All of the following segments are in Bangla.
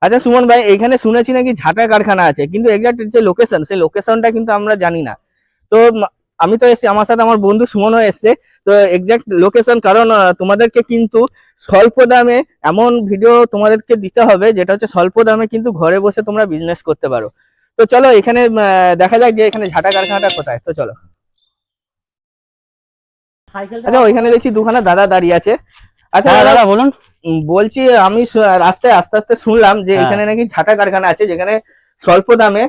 আচ্ছা সুমন ভাই, এখানে শুনেছি নাকি ঝাঁটা কারখানা আছে, কিন্তু এক্সাক্ট যে লোকেশন, সেই লোকেশনটা কিন্তু আমরা জানি না। তো আমি তো এসেছি, আমার সাথে আমার বন্ধু সুমনও এসছে। তো এক্সাক্ট লোকেশন, কারণ তোমাদেরকে কিন্তু স্বল্প দামে এমন ভিডিও তোমাদেরকে দিতে হবে যেটা হচ্ছে স্বল্প দামে কিন্তু ঘরে বসে তোমরা বিজনেস করতে পারো। তো চলো এখানে দেখা যাক যে এখানে ঝাঁটা কারখানাটা কোথায়। তো চলো। আচ্ছা, ওইখানে দেখছি দুখানা দাদা দাঁড়িয়ে আছে। আচ্ছা হ্যাঁ দাদা দাদা বলুন। বলছি, আমি রাস্তায় আস্তে আস্তে শুনলাম যে হ্যাঁ। এখানে নাকি ঝাঁটা কারখানা আছে, যেখানে স্বল্প দামে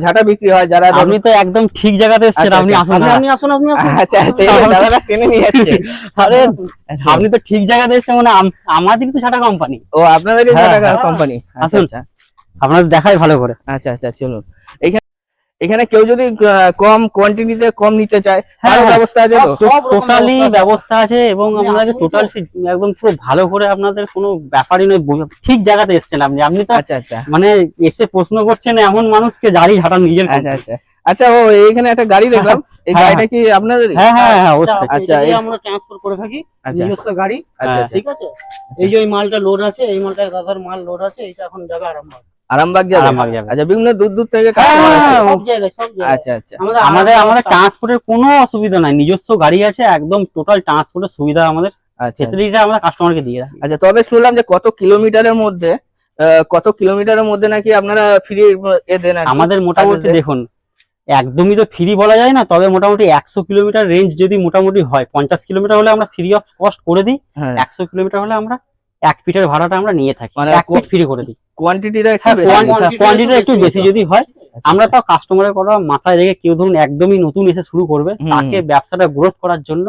ঝাঁটা বিক্রি হয়। যারা আপনি তো একদম ঠিক জায়গাতে এসেছেন। আচ্ছা, আপনি আচ্ছা। আসুন, আপনি আসুন, আপনি আসুন। আচ্ছা আচ্ছা, এই যে দাদারা টেনে নিয়ে যাচ্ছে। আরে আচ্ছা। আপনি তো ঠিক জায়গাতে এসেছেন, মানে আমাদের তো ঝাঁটা কোম্পানি। ও, আপনাদেরই হ্যাঁ, ঝাঁটা হ্যাঁ। কোম্পানি? আচ্ছা আসুন, আচ্ছা আপনাদের দেখাই ভালো করে। আচ্ছা আচ্ছা, চলুন। এখানে এখানে কেউ যদি কম কোয়ান্টিটিতে কম নিতে চায়, হ্যাঁ, তার হ্যাঁ। ব্যবস্থা আছে তো? সব টোটালি ব্যবস্থা আছে, এবং আপনাদের টোটাল একদম পুরো ভালো করে, আপনাদের কোনো ব্যাপারই নয়। ঠিক জায়গাতে এসেছেন আপনি। আপনি তো আচ্ছা আচ্ছা মানে এসে প্রশ্ন করছেন এমন মানুষকে যারই ঝাঁটা নিজের আচ্ছা company। আচ্ছা আচ্ছা। ও, এইখানে একটা গাড়ি দেখলাম, এই হ্যাঁ, গাড়িটা কি আপনাদেরই? হ্যাঁ, হ্যাঁ, হ্যাঁ, অবশ্যই। আচ্ছা, এটা দিয়ে আমরা ট্রান্সফার করে থাকি, আচ্ছা নিজস্ব গাড়ি। আচ্ছা হ্যাঁ। আচ্ছা ঠিক আছে, এই যে ওই মালটা লোড আছে, এই মালটা দাদার মাল লোড আছে, এটা এখন যাবে আরামবাগ। আরামবাগ যাবে? আরামবাগ যাবে। আচ্ছা, বিভিন্ন দূর দূর থেকে হ্যাঁ, কাস্টমার আসে? হ্যাঁ, সব জায়গায়, সব জায়গায় আচ্ছা আচ্ছা আমাদের আরামবাগ ট্রান্সপোর্টের কোনো অসুবিধা নাই। নিজস্ব গাড়ি আছে, একদম টোটাল ট্রান্সপোর্টের সুবিধা আমাদের। আচ্ছা ফেসিলিটিটা আমরা কাস্টমারকে দিয়ে রাখি। আচ্ছা। তবে শুনলাম যে কত কিলোমিটারের মধ্যে নাকি আপনারা ফ্রি এ দেন আর কি, আমাদের মোটামুটি সার্ভিস দেন? দেখুন, একদমই তো ফ্রি বলা যায় না, তবে মোটামুটি 100 কিলোমিটার রেঞ্জ যদি মোটামুটি হয়, 50 কিলোমিটার হলে আমরা ফ্রি অফ কস্ট করে দিই। হ্যাঁ, 100 কিলোমিটার হলে আমরা 1 ফিটের ভাড়াটা আমরা নিয়ে থাকি, মানে 1 ফিট ফ্রি করে দিই। কোয়ান্টিটিটা একটু হ্যাঁ, বেশি? কোয়ান্টিটি একটু বেশি যদি হয়, আচ্ছা, আমরা তো কাস্টমারের কথা মাথায় রেখে, কেউ ধরুন একদমই নতুন এসে শুরু করবে, হুম, তাকে ব্যবসাটা গ্রোথ করার জন্য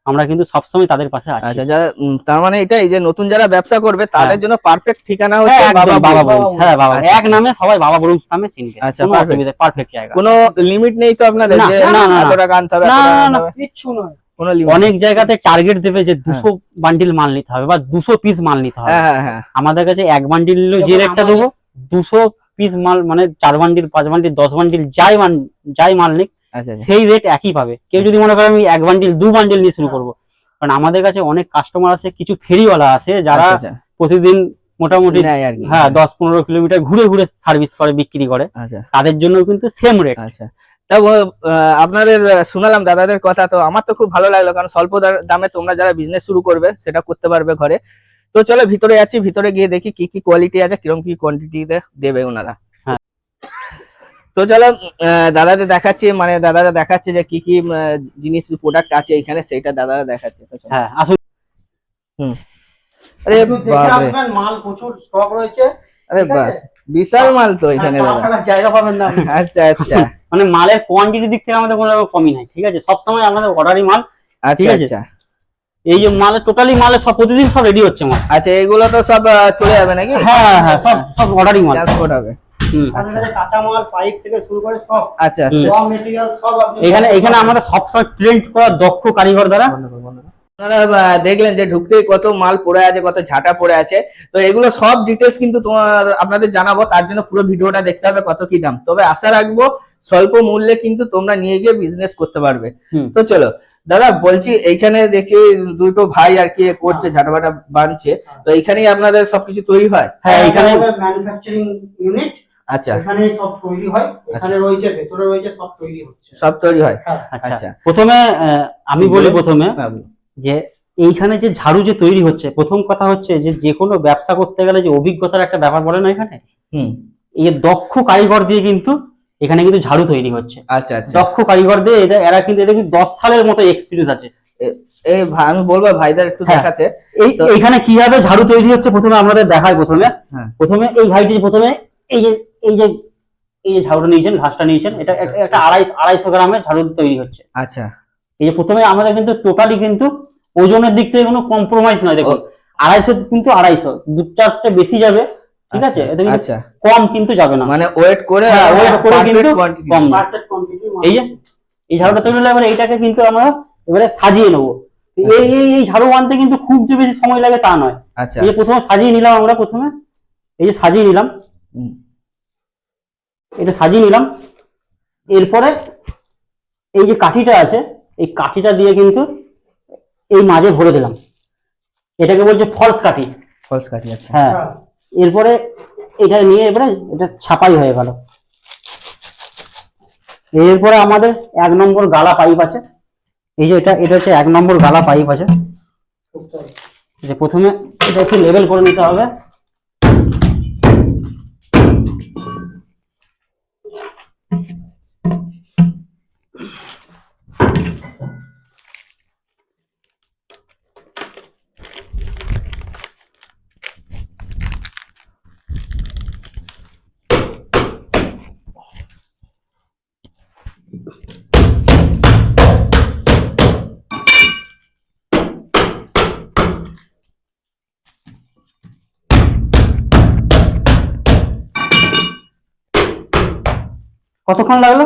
আমরা কিন্তু সবসময় তাদের পাশে আছি। আচ্ছা। যারা তার মানে এটাই যে নতুন যারা ব্যবসা করবে তাদের জন্য পারফেক্ট ঠিকানা হ্যাঁ, হচ্ছে একদম বাবা বাবা ব্রুমস। হ্যাঁ, বাবা আচ্ছা। এক নামে সবাই বাবা ব্রুমস নামে চিনবে। আচ্ছা, কোনো perfect। অসুবিধা, পারফেক্ট জায়গা। কোনো লিমিট নেই তো আপনাদের না, যে না, না, এত টাকা আনতে হবে, না, এত টাকা না, আনতে না। হবে? কিচ্ছু নয়। কোনো লিমিট? অনেক জায়গাতে টার্গেট দেবে যে 200 বান্ডিল মাল নিতে হবে বা 200 পিস মাল নিতে হবে। হ্যাঁ হ্যাঁ হ্যাঁ। আমাদের কাছে 1 বান্ডিল যে রেটটা দেবো, 200 পিস মাল মানে 4 বান্ডিল, 5 বান্ডিল, 10 বান্ডিল যাই মাল নিক, আচ্ছা আচ্ছা সেই রেট একই পাবে। কেউ যদি মনে করে আমি 1 বান্ডিল 2 বান্ডিল নিয়ে শুরু করবো, কারণ আমাদের কাছে অনেক কাস্টমার আছে, কিছু ফেরিওয়ালা আছে যারা আচ্ছা, আচ্ছা। প্রতিদিন মোটামুটি নেয় আর কি। হ্যাঁ 10-15 কিলোমিটার ঘুরে ঘুরে সার্ভিস করে, বিক্রি করে। আচ্ছা তাদের জন্য কিন্তু সেম রেট। আচ্ছা। তা আপনাদের শুনালাম দাদাদের কথা, তো আমার তো খুব ভালো লাগলো, কারণ স্বল্প দামে তোমরা যারা বিজনেস শুরু করবে সেটা করতে পারবে ঘরে। তো চলো ভিতরে যাচ্ছি, ভিতরে গিয়ে দেখি কি কি কোয়ালিটি আছে, কিরকম কি কোয়ান্টিটিতে দেবে ওনারা। হ্যাঁ। তো চলো দাদাদের দেখাচ্ছি, মানে দাদারা দেখাচ্ছে যে কি কি জিনিস প্রোডাক্ট আছে এখানে, সেটা দাদারা দেখাচ্ছে। তো চলো। হ্যাঁ, আসুন। আরে একটু দেখে বাপরে, আসবেন, মাল প্রচুর স্টক রয়েছে। আরে ঠিক আছে? বাস, বিশাল মাল তো এখানে হ্যাঁ, পা দাদা। ফেলার জায়গা পাবেন না আপনি। আচ্ছা আচ্ছা মানে মালের কোয়ান্টিটির দিক থেকে আমাদের কোনো রকম কমি নাই। ঠিক আছে, সবসময় আমাদের অর্ডারই মাল। ঠিক আচ্ছা আছে। আচ্ছা এই যে মালের টোটালি মালের সব প্রতিদিন সব রেডি হচ্ছে মাল। আচ্ছা। এগুলো তো সব চলে যাবে নাকি? হ্যাঁ, হ্যাঁ, সব অর্ডারই মাল। ট্রান্সপোর্ট হবে? হুম। আমাদের কাছে কাঁচা মাল, পাইপ থেকে শুরু করে সব, আচ্ছা আচ্ছা। র মেটেরিয়াল সব আপনি এখানে আমাদের সবসময় ট্রেন্ড করা দক্ষ কারিগর দ্বারা। আপনারা দেখলেন যে ঢুকতেই কত মাল পড়ে আছে, কত ঝাঁটা পড়ে আছে। তো এগুলো সব ডিটেলস কিন্তু আপনাদের জানাবো, তার জন্য পুরো ভিডিওটা দেখতে হবে কত কি দাম। তবে আশা রাখবো স্বল্প মূল্যে কিন্তু তোমরা নিয়ে গিয়ে বিজনেস করতে পারবে। তো চলো দাদা, বলছি এইখানে দেখছি দুটো ভাই আর কি করছে, ঝাঁটাবাটা বানছে, তো এইখানেই আপনাদের সবকিছু তৈরি হয়? হ্যাঁ, এখানে ম্যানুফ্যাকচারিং ইউনিট, আচ্ছা এখানে সব তৈরি হয়। এখানে রয়েছে, ভেতরে রয়েছে, সব তৈরি হচ্ছে। সব তৈরি হয়? হ্যাঁ। আচ্ছা, আচ্ছা। প্রথমে আমি বলি প্রথমে হ্যাঁ, যে এইখানে যে ঝাড়ু যে তৈরি হচ্ছে, প্রথম কথা হচ্ছে যে কোনো ব্যবসা করতে গেলে যে অভিজ্ঞতার একটা ব্যাপার বলে না, এখানে হুম, এই দক্ষ কারিগর দিয়ে কিন্তু এখানে কিন্তু ঝাড়ু তৈরি হচ্ছে। আচ্ছা আচ্ছা। দক্ষ কারিগর দিয়ে এরা কিন্তু এদের কিন্তু 10 সালের মতো এক্সপিরিয়েন্স আছে। এই আমি বলবো ভাইদের একটু হ্যাঁ। দেখাতে। এইখানে কিভাবে ঝাড়ু তৈরি হচ্ছে প্রথমে আমাদের দেখায়। হ্যাঁ। প্রথমে এই ভাইটি প্রথমে এই যে ঝাড়ুটা নিয়েছেন, ঘাসটা নিয়েছেন, এটা একটা 250 গ্রামের ঝাড়ু তৈরি হচ্ছে। আচ্ছা। এই যে প্রথমে আমাদের কিন্তু টোটালি কিন্তু ওজনের দিক থেকে কোনো কম্প্রোমাইজ নয়। দেখুন 250 কিন্তু 250, 2-4টে বেশি যাবে। ঠিক আছে, এটা কিন্তু আচ্ছা, কম কিন্তু যাবে না। মানে ওয়েট করে, হ্যাঁ, ওয়েট করে কিন্তু কোয়ান্টিটি কম না। Perfect quantity. এই ঝাড়ুটা তৈরি হলে এবারে এইটাকে কিন্তু আমরা এবারে সাজিয়ে নেবো। এই ঝাড়ু আনতে কিন্তু খুব যে বেশি সময় লাগে তা নয়। আচ্ছা। এই যে প্রথমে সাজিয়ে নিলাম আমরা, প্রথমে এই যে সাজিয়ে নিলাম, এটা সাজিয়ে নিলাম। এরপরে এই যে কাঠিটা আছে, এই কাঠিটা দিয়ে কিন্তু এই মাঝে ভরে দিলাম। এটাকে বলছে ফলস কাঠি। ফলস কাঠি? আচ্ছা। হ্যাঁ। এরপরে এটা নিয়ে এবারে এটা ছাপাই হয়ে গেল। এরপরে আমাদের 1 নম্বর গালা পাইপ আছে। এই যে এটা হচ্ছে 1 নম্বর গালা পাইপ আছে। যে প্রথমে এটা একটু লেভেল করে নিতে হবে। কতক্ষণ লাগলো?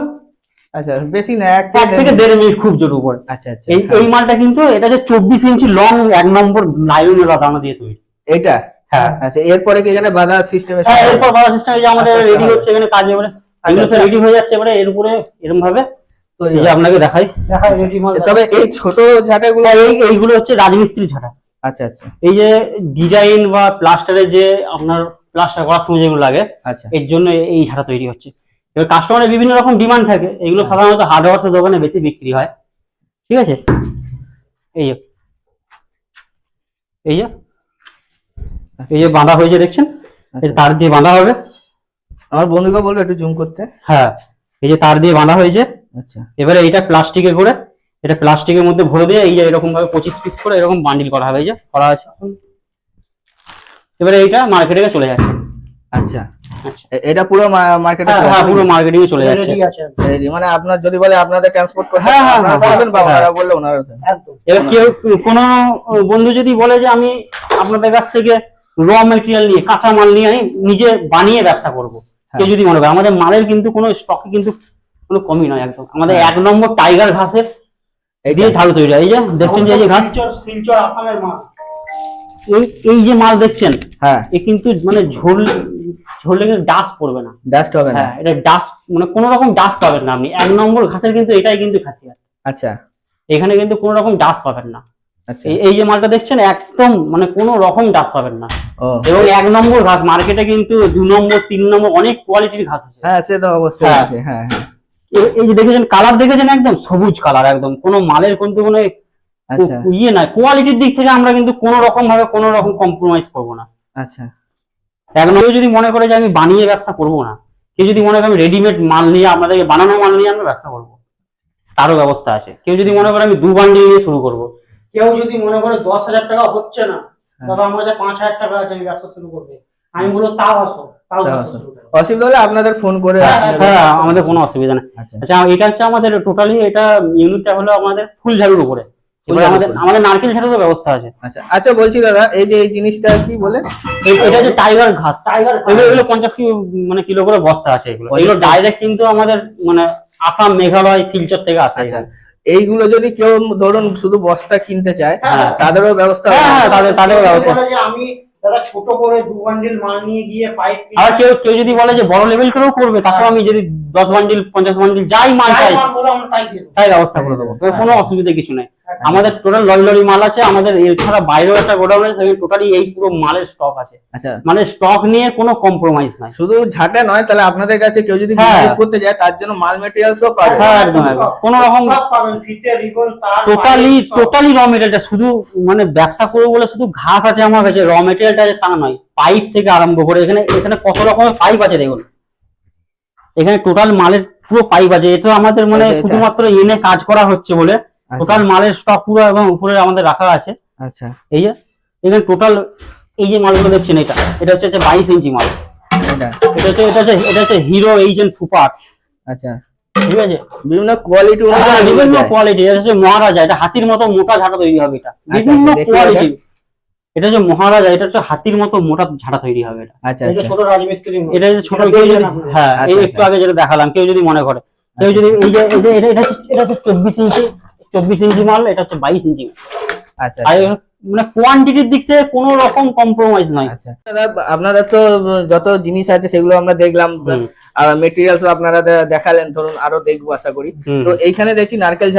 আচ্ছা বেশি না, 1 থেকে 1.5 মিনিট খুব জোর উপরে। আচ্ছা আচ্ছা এই মালটা কিন্তু এটা যে 24 ইঞ্চি লং 1 নম্বর নাইলনের বাঁধানো দিয়ে তৈরি। এটা হ্যাঁ আচ্ছা, এরপরে কি এখানে বাধা সিস্টেম? হ্যাঁ, এরপর বাঁধা সিস্টেম এই যে আমাদের আস্তে আস্তে রেডি হবে। হচ্ছে, এখানে কাজ এবারে এগুলো আচ্ছা, রেডি হয়ে যাচ্ছে এবারে এর উপরে এরকম ভাবে। তো এই যে আপনাকে দেখাই, রেডি মাল। তবে এই ছোট ঝাঁটাগুলো এইগুলো হচ্ছে রাজমিস্ত্রি ঝাঁটা। আচ্ছা আচ্ছা এই যে ডিজাইন বা প্লাস্টারের যে আপনার প্লাস্টার করার সময় যেগুলো লাগে, আচ্ছা এর জন্য এই ঝাঁটা তৈরি হচ্ছে। এবার কাস্টমারের বিভিন্ন রকম ডিমান্ড থাকে, এগুলো সাধারণত হার্ডওয়্যার্সের দোকানে বেশি বিক্রি হয়। ঠিক আছে, এই যে এই যে এই যে বাঁধা হয়েছে দেখছেন, এই তার দিয়ে বাঁধা হবে। আমার বন্ধুকে বলবো একটু জুম করতে। হ্যাঁ, এই যে তার দিয়ে বাঁধা হয়েছে। আচ্ছা এবারে এইটা প্লাস্টিকে করে, এটা প্লাস্টিকের মধ্যে ভরে দিয়ে এই যে এরকম ভাবে 25 পিস করে এরকম বান্ডিল করা হবে, এই যে করা আছে। এবারে এইটা মার্কেটে চলে যাচ্ছে। আচ্ছা এটা পুরো মার্কেটে হ্যাঁ, পুরো মার্কেটিং এ চলে যাচ্ছে। রেডি আছে মানে আপনার যদি বলে আপনাদের ট্রান্সপোর্ট করতে, হ্যাঁ, হ্যাঁ, আপনারা হ্যাঁ, করবেন বা হ্যাঁ। ওনারা বললে ওনারা দেন। একদম। এবার কেউ কোনো বন্ধু যদি বলে যে আমি আপনাদের কাছ থেকে র মেটেরিয়াল নিয়ে কাঁচা মাল নিয়ে আমি নিজে বানিয়ে ব্যবসা করব, কেউ যদি মনে করে, আমাদের মালের কিন্তু কোনো স্টকে কিন্তু কোনো কমই নয় একদম। আমাদের 1 নম্বর টাইগার ঘাসের দিয়ে ঝাড়ু তৈরি হয়। এই যে দেখছেন যে এই যে ঘাস, শিলচর আসামের মাল। এই যে মাল দেখছেন, হ্যাঁ এ কিন্তু মানে ঝরলে কিন্তু ডাস্ট পড়বে না। ডাস্ট হবে না। হ্যাঁ, এটা ডাস্ট মানে কোনো রকম ডাস্ট পাবেন না আপনি। 1 নম্বর ঘাসের কিন্তু এটাই কিন্তু খাসিয়াত, আচ্ছা এখানে কিন্তু কোনো রকম ডাস্ট পাবেন না। আচ্ছা এই যে মালটা দেখছেন একদম মানে কোনো রকম ডাস্ট পাবেন না। ও এবং 1 নম্বর ঘাস, মার্কেটে কিন্তু 2 নম্বর 3 নম্বর অনেক কোয়ালিটির ঘাস আছে। হ্যাঁ সে তো অবশ্যই হ্যাঁ। আছে। হ্যাঁ হ্যাঁ এই যে দেখেছেন কালার, দেখেছেন একদম সবুজ কালার, একদম কোনো মালের কিন্তু কোনো আচ্ছা ইয়ে নাই। কোয়ালিটির দিক থেকে আমরা কিন্তু কোনো রকম ভাবে কোনো রকম কম্প্রোমাইজ করবো না। আচ্ছা এখন কেউ যদি মনে করে যে আমি বানিয়ে ব্যবসা করবো না, কেউ যদি মনে করে আমি রেডিমেড মাল নিয়ে আপনাদেরকে বানানো মাল নিয়ে আমরা ব্যবসা করবো, তারও ব্যবস্থা আছে। কেউ যদি মনে করে আমি 2 বান্ডিল নিয়ে শুরু করবো, কেউ যদি মনে করে 10,000 টাকা হচ্ছে না, তবে আমার কাছে 5,000 টাকা আছে, আমি ব্যবসা শুরু করবো, আমি বলবো তাও আসো, তাও তাও ব্যবসা আসো। শুরু করো। অসুবিধা হলে আপনাদের ফোন করে হ্যাঁ, আপনারা- হ্যাঁ, আমাদের কোনো অসুবিধা নেই। আচ্ছা আচ্ছা, এটা হচ্ছে আমাদের টোটালি, এটা ইউনিটটা হলো আমাদের ফুল ঝাড়ুর উপরে। এবার ঝাড়ুর আমাদের উপরে। আমাদের নারকেল ঝাড়ুরও ব্যবস্থা আছে। আচ্ছা আচ্ছা বলছি দাদা, এই যে এই জিনিসটা কি বলে? এটা হচ্ছে টাইগার ঘাস। টাইগার ঘাস। এগুলো 50 কিলো করে বস্তা আছে। এগুলো 50 ডাইরেক্ট কিন্তু আমাদের মানে আসাম, মেঘালয়, শিলচর থেকে আসে। আচ্ছা এইগুলো যদি কেউ ধরুন শুধু বস্তা কিনতে চায়, হ্যাঁ। তাদেরও ব্যবস্থা হ্যাঁ, হ্যাঁ, তাদেরও কেউ ব্যবস্থা। বলে যে আমি দাদা ছোট করে 2 বান্ডিল মাল নিয়ে গিয়ে পাইপ আবার কেউ যদি বলে যে বড় লেভেল করেও করবে, তাকেও আমি যদি 10 বান্ডিল 50 বান্ডিল যাই মাল চাই আমরা তাই দেবো। তাই ব্যবস্থা করে দেবো, কোনো অসুবিধা কিছু নাই। আমাদের টোটাল লরি মাল আছে, আমাদের এছাড়া বাইরেও একটা গোডাউন আছে, টোটালি এই পুরো মালের স্টক আছে। আচ্ছা মানে স্টক নিয়ে কোনো কম্প্রোমাইজ নাই। শুধু ঝাঁটা নয়, তাহলে আপনাদের কাছে কেউ যদি হ্যাঁ। বিজনেস করতে যায় তার জন্য মাল মেটেরিয়ালসও পাবে। হ্যাঁ, একদম, একদম। কোনো রকম সব পাবেন, ফিতে, রিবন, তার, টোটালি র মেটেরিয়ালটা, শুধু মানে ব্যবসা করবো বলে শুধু ঘাস আছে আমার কাছে, র মেটেরিয়ালটা আছে তা নয়। পাইপ থেকে আরম্ভ করে এখানে কত রকমের পাইপ আছে দেখুন, এখানে টোটাল মালের পুরো পাইপ আছে। এটা আমাদের মানে এটা- শুধুমাত্র এনে কাজ করা হচ্ছে বলে আচ্ছা। টোটাল মালের স্টক পুরো এবং উপরে আমাদের রাখা আছে। আচ্ছা এই যে এখানে টোটাল এই যে মালগুলো দেখছেন, এটা হচ্ছে 22 ইঞ্চি মাল। এটা এটা হচ্ছে হিরো এইজেন্ট সুপার। আচ্ছা ঠিক আছে, বিভিন্ন কোয়ালিটি হ্যাঁ, বিভিন্ন কোয়ালিটি। এটা হচ্ছে মহারাজা, এটা হাতির মতো মোটা ঝাঁটা তৈরি হবে। এটা বিভিন্ন দেখি কোয়ালিটি। এটা হচ্ছে মহারাজা, এটা হচ্ছে হাতির মতো মোটা ঝাঁটা তৈরি হবে। এটা আচ্ছা এটা আচ্ছা ছোট রাজমিস্ত্রি মাল। এটা হচ্ছে ছোট, এটা কেউ দেখবেন যদি আপনারা। হ্যাঁ, এই আচ্ছা, একটু আগে যেটা দেখালাম, কেউ যদি মনে করে, কেউ যদি এই যে এটা হচ্ছে 24 ইঞ্চি মাল, এটা হচ্ছে 22 ইঞ্চি। আচ্ছা আর মানে কোয়ান্টিটির দিক থেকে কোনো রকম কম্প্রোমাইজ নাই। আচ্ছা দাদা, আপনাদের তো যত জিনিস আছে সেগুলো আমরা দেখলাম, হুম। আর মেটেরিয়ালস আপনারা দেখালেন, ধরুন আরো দেখবো আশা করি। হুম। তো এইখানে দেখছি নারকেল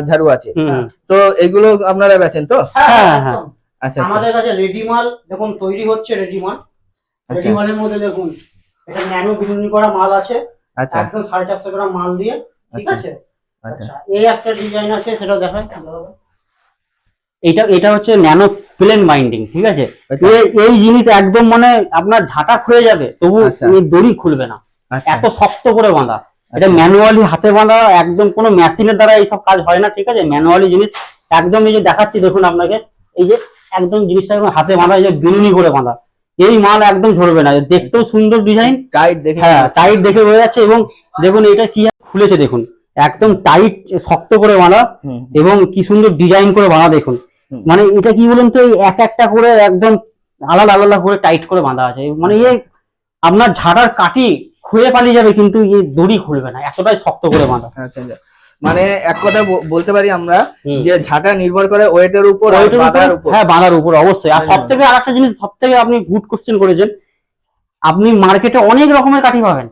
ঝাড়ু আছে, হুম। তো এগুলো আপনারা বেচেন তো? হ্যাঁ, হ্যাঁ। আচ্ছা আচ্ছা আমাদের কাছে রেডি মাল দেখুন তৈরি হচ্ছে, রেডি মাল আচ্ছা রেডি মালের মধ্যে দেখুন এটা ন্যানো বিনুনি করা মাল আছে, আচ্ছা একদম 450 গ্রাম মাল দিয়ে, ঠিক আচ্ছা আছে। আচ্ছা আচ্ছা এই একটা ডিজাইন আছে, সেটা দেখাই। এটা হচ্ছে ন্যানো প্লেন বাইন্ডিং, ঠিক আছে। আচ্ছা। এই জিনিস একদম মানে আপনার ঝাঁটা খুলে যাবে তবু আচ্ছা। এই দড়ি খুলবে না, আচ্ছা এত শক্ত করে বাঁধা। এটা আচ্ছা। ম্যানুয়ালি হাতে বাঁধা, একদম কোনো মেশিনের দ্বারা এইসব কাজ হয় না, ঠিক আছে। ম্যানুয়ালি জিনিস একদম, এই যে দেখাচ্ছি দেখুন আপনাকে, এই যে একদম জিনিসটা একদম হাতে বাঁধা, এই যে বিনুনি করে বাঁধা। এই মাল একদম ঝরবে না, দেখতেও সুন্দর ডিজাইন, টাইট দেখে হ্যাঁ টাইট দেখে বোঝা যাচ্ছে। এবং দেখুন এটা কি খুলেছে দেখুন, একদম টাইট শক্ত করে বাঁধা হুম এবং কি সুন্দর ডিজাইন করে বাঁধা দেখুন। হুম। মানে এটা কি বলুন তো, এই এক একটা করে একদম আলাদা আলাদা করে টাইট করে বাঁধা আছে, মানে আপনার ঝাড়ার কাঠি খুলে পালিয়ে যাবে কিন্তু এই দড়ি খুলবে না, এতটাই শক্ত করে বাঁধা। আচ্ছা আচ্ছা, মানে এক কথা বলতে পারি আমরা হুম। যে ঝাঁটা নির্ভর করে ওয়েটের উপর আর ওইটার বাঁধার উপর, উপর। হ্যাঁ বাঁধার উপর অবশ্যই। আর হুম। সব থেকে আরেকটা জিনিস, সব থেকে আপনি গুড কোশ্চেন করেছেন, আপনি মার্কেটে অনেক রকমের কাঠি পাবেন,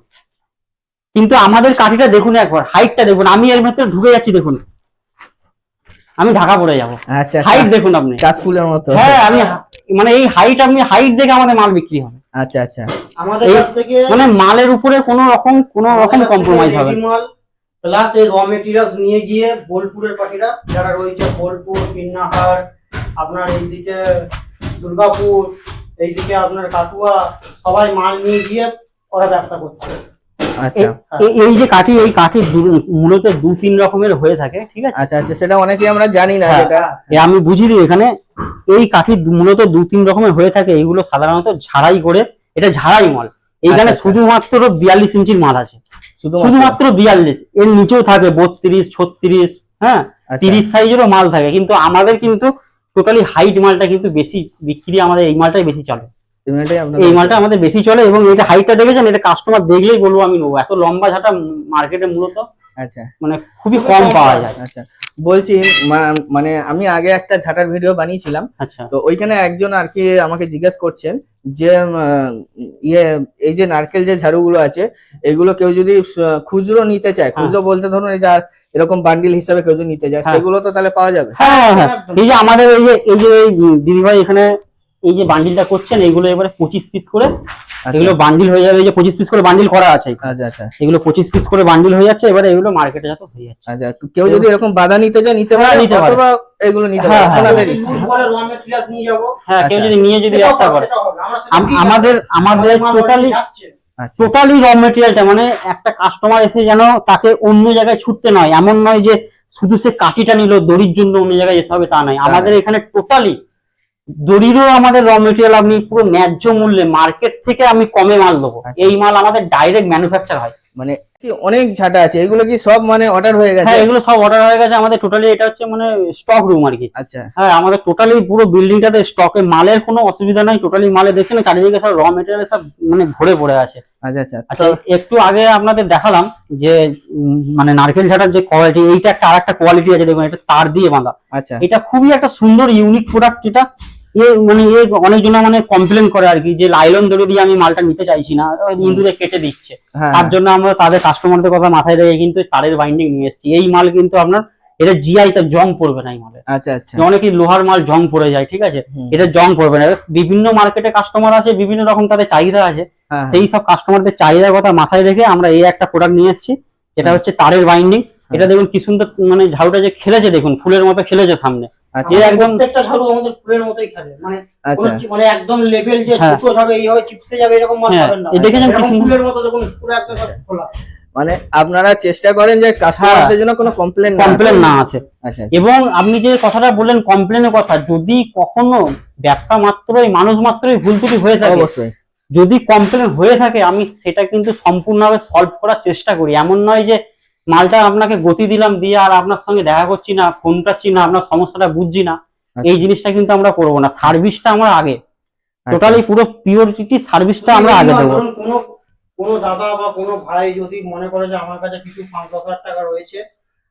কিন্তু আমাদের কাঠিটা দেখুন একবার, হাইটটা দেখুন, আমি এর ভেতরে ঢুকে যাচ্ছি দেখুন, আমি ঢাকা পড়ে যাবো। আচ্ছা হাইট দেখুন আপনি, কাশফুলের মতো। হ্যাঁ আমি মানে এই হাইট, আপনি হাইট দেখে আমাদের মাল বিক্রি হবে। আচ্ছা আচ্ছা আমাদের এই কাছ থেকে মানে মালের উপরে কোনো রকম কম্প্রোমাইজ হবে না। মাল প্লাস এই র মেটেরিয়ালস নিয়ে গিয়ে বোলপুরের পার্টিরা যারা রয়েছে, বোলপুর, কিন্নাহার, আপনার এইদিকে দুর্গাপুর, এইদিকে আপনার কাটুয়া, সবাই মাল নিয়ে গিয়ে ওরা ব্যবসা করছে। আচ্ছা এই যে কাঠি, এই কাঠি মূলত 2-3 রকমের হয়ে থাকে, ঠিক আছে। আচ্ছা আচ্ছা, সেটা অনেকেই আমরা জানি না হ্যাঁ, যেটা। আমি বুঝিয়ে দিই এখানে, এই কাঠি মূলত 2-3 রকমের হয়ে থাকে। এইগুলো সাধারণত ঝাড়াই করে, এটা ঝাড়াই মাল। এইখানে আচ্ছা, আচ্ছা। শুধুমাত্র 42 ইঞ্চির মাল আছে, শুধুমাত্র 42। এর নিচেও থাকে 32, 36, হ্যাঁ আচ্ছা। 30 সাইজেরও মাল থাকে, কিন্তু আমাদের কিন্তু টোটালি হাইট মালটা কিন্তু বেশি বিক্রি, আমাদের এই মালটাই বেশি চলে, এই মালটা আমাদের বেশি চলে। এবং এটা হাইটটা দেখেছেন, এটা কাস্টমার দেখলেই বলবো আমি নেবো। এত লম্বা ঝাঁটা মার্কেটে মূলত আচ্ছা মানে খুবই কম পাওয়া যায়। আচ্ছা, বলছি মানে আমি আগে একটা ঝাঁটার ভিডিও বানিয়েছিলাম, আচ্ছা তো ওইখানে একজন আর কি আমাকে জিজ্ঞেস করছেন যে এই যে নারকেল যে ঝাড়ুগুলো আছে, এগুলো কেউ যদি খুচরো নিতে চায়, খুচরো বলতে ধরুন এই যে এরকম বান্ডিল হিসাবে কেউ যদি নিতে চায়, হ্যাঁ। সেগুলো তো তাহলে পাওয়া যাবে? হ্যাঁ হ্যাঁ, এই যে আমাদের এই যে দিদিভাই এখানে এই যে বান্ডিলটা করছেন, এইগুলো এবারে 25 পিস করে, এগুলো বান্ডিল হয়ে যাবে। এই যে 25 পিস করে বান্ডিল করা আছে, আচ্ছা আচ্ছা এগুলো 25 পিস করে বান্ডিল হয়ে যাচ্ছে, এবারে এগুলো মার্কেটে যত হয়ে যাচ্ছে। আচ্ছা, কেউ যদি এরকম বাধা নিতে চায় নিতে হ্যাঁ, পারে, নিতে পারে। অথবা এগুলো নিতে হ্যাঁ, পারে, হ্যাঁ। আপনাদের ইচ্ছে। র মেটেরিয়ালস নিয়ে যাবো, হ্যাঁ, কেউ আচ্ছা। যদি নিয়ে যদি ব্যবসা করে, আমাদের টোটালি আচ্ছা র মেটেরিয়ালটা, মানে একটা কাস্টমার এসে যেন তাকে অন্য জায়গায় ছুটতে নয়, এমন নয় যে শুধু সে কাঠিটা নিল, দড়ির জন্য অন্য জায়গায় যেতে হবে, তা নয়। আমাদের এখানে টোটালি দড়িরও আমাদের র মেটেরিয়াল আপনি পুরো ন্যায্য মূল্যে মার্কেট থেকে আমি কমে মাল দেবো। আচ্ছা। এই মাল আমাদের ডাইরেক্ট ম্যানুফ্যাকচার হয়। মানে অনেক ঝাঁটা আছে, এগুলো কি সব মানে অর্ডার হয়ে গেছে? হ্যাঁ, এগুলো সব অর্ডার হয়ে গেছে আমাদের। টোটালি এটা হচ্ছে মানে স্টক রুম আর কি। আচ্ছা হ্যাঁ, আমাদের টোটালি পুরো বিল্ডিংটাতে স্টকে মালের কোনো অসুবিধা নাই। টোটালি মালে দেখছেন চারিদিকে সব র মেটেরিয়াল সব মানে ভরে পড়ে আছে। আচ্ছা আচ্ছা আচ্ছা, একটু আগে আপনাদের দেখালাম যে মানে নারকেল ঝাঁটার যে কোয়ালিটি, এইটা একটা আরেকটা কোয়ালিটি আছে দেখুন, এটা তার দিয়ে বাঁধা। আচ্ছা এটা খুবই একটা সুন্দর ইউনিক প্রোডাক্ট। এটা অনেকজন মানে কমপ্লেন করে আর কি, যে লাইলন দড়ি দিয়ে আমি মালটা নিতে চাইছি না, ইন্দুরে কেটে দিচ্ছে। হ্যাঁ তার জন্য আমরা তাদের কাস্টমারদের কথা মাথায় রেখে কিন্তু তারের বাইন্ডিং নিয়ে এসেছি। এই মাল কিন্তু আপনার এটা জিআই, তার জং পড়বে না এই মালে। আচ্ছা আচ্ছা অনেকই লোহার মাল জং পড়ে যায়, ঠিক আছে, এটা জং পড়বে না। বিভিন্ন মার্কেটে কাস্টমার আছে, বিভিন্ন রকম তাদের চাহিদা আছে, হ্যাঁ সেই সব কাস্টমারদের চাহিদার কথা মাথায় রেখে আমরা এই একটা প্রোডাক্ট নিয়ে এসেছি, যেটা হচ্ছে তারের বাইন্ডিং। এটা দেখুন কি সুন্দর, মানে ঝাড়ুটা যে খেলেছে দেখুন, ফুলের মতো খেলেছে সামনে। আচ্ছা একদম প্রত্যেকটা ঝাড়ু আমাদের ফুলের মতোই খেলে, মানে আচ্ছা মানে একদম লেভেল যে হ্যাঁ। ছোট হবে এইভাবে চিপসে যাবে এরকম মাল হ্যাঁ, পাবেন না। এই দেখেছেন কি এরকম সুন্দর? ফুলের মতো দেখুন পুরো একদম সব খোলা। মানে আপনারা চেষ্টা করেন যে কাস্টমারদের জন্য কোনো কমপ্লেন না আসে। আচ্ছা এবং আপনি যে কথাটা বললেন কমপ্লেনের কথা, যদি কখনো ব্যবসা মাত্রই, মানুষ মাত্রই ভুল ত্রুটি হয়ে থাকে, অবশ্যই যদি কমপ্লেন হয়ে থাকে, আমি সেটা কিন্তু সম্পূর্ণভাবে সলভ করার চেষ্টা করি। এমন নয় যে মালটা আপনাকে গতি দিলাম দিয়ে আর আপনার সঙ্গে দেখা করছি না, ফোন পাচ্ছি না, আপনার সমস্যাটা বুঝছি না, এই জিনিসটা কিন্তু আমরা করবো না। সার্ভিসটা আমরা আগে, টোটালি পুরো পিওরিটি সার্ভিসটা আমরা আগে দেবো। ধরুন কোনো দাদা বা কোনো ভাই যদি মনে করে যে আমার কাছে কিছু 5-10 হাজার টাকা রয়েছে,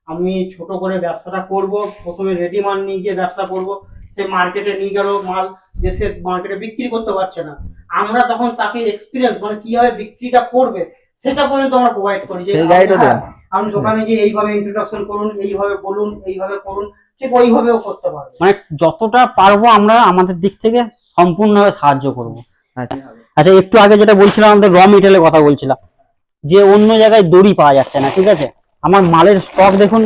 আমি ছোট করে ব্যবসাটা করব, প্রথমে রেডি মাল নিয়ে গিয়ে ব্যবসা করব, সে মার্কেটে নিয়ে গেল মাল, যে সে মার্কেটে বিক্রি করতে পারছে না, আমরা তখন তাকে এক্সপিরিয়েন্স মানে কিভাবে বিক্রিটা করবে সেটা পর্যন্ত আমরা প্রোভাইড করি। যে সেই গাইডও দেন। আপনি দোকানে গিয়ে এইভাবে ইন্ট্রোডাকশন করুন, এইভাবে বলুন, এইভাবে করুন, ঠিক ওইভাবেও করতে পারবে। মানে যতটা পারবো আমরা আমাদের দিক থেকে সম্পূর্ণভাবে সাহায্য করবো। আচ্ছা আচ্ছা, একটু আগে যেটা বলছিলাম আমাদের র মেটেরিয়ালের কথা বলছিলাম, যে অন্য জায়গায় দড়ি পাওয়া যাচ্ছে না, ঠিক আছে। আমার মালের স্টক দেখুন,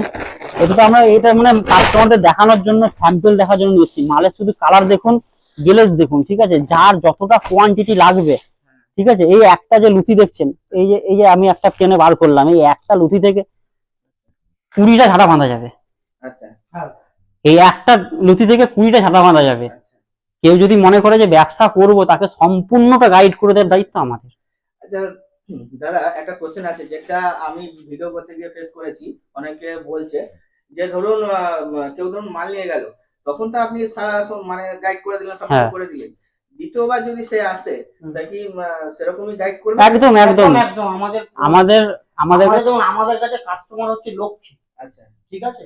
এটা তো আমরা এটা মানে কাস্টমারদের দেখানোর জন্য, স্যাম্পল দেখার জন্য নিচ্ছি। মালের শুধু কালার দেখুন, গ্লেজ দেখুন, ঠিক আছে, যার যতটা কোয়ান্টিটি লাগবে, ঠিক আছে। এই একটা যে লুচি দেখছেন, এই যে আমি একটা টেনে বার করলাম, এই একটা লুচি থেকে 20টা ঝাঁটা বাঁধা যাবে। আচ্ছা এই একটা লুচি থেকে 20টা ঝাঁটা বাঁধা যাবে। কেউ যদি মনে করে যে ব্যবসা করব, তাকে সম্পূর্ণটা গাইড করে দেওয়ার দায়িত্ব আমাদের। আচ্ছা দাদা, একটা কোশ্চেন আছে যেটা আমি ভিডিও করতে গিয়ে ফেস করেছি। অনেকে বলছে যে ধরুন কেউ ধরুন মাল নিয়ে গেল, তখন তো আপনি মানে গাইড করে দিলেন, সব কিছু করে দিলেন। দ্বিতীয়বার যদি সে আসে, তা কি সেরকমই গাইড করবে? একদম একদম একদম আমাদের আমাদের আমাদের আমাদের কাছে কাস্টমার হচ্ছে লক্ষ্মী। আচ্ছা ঠিক আছে,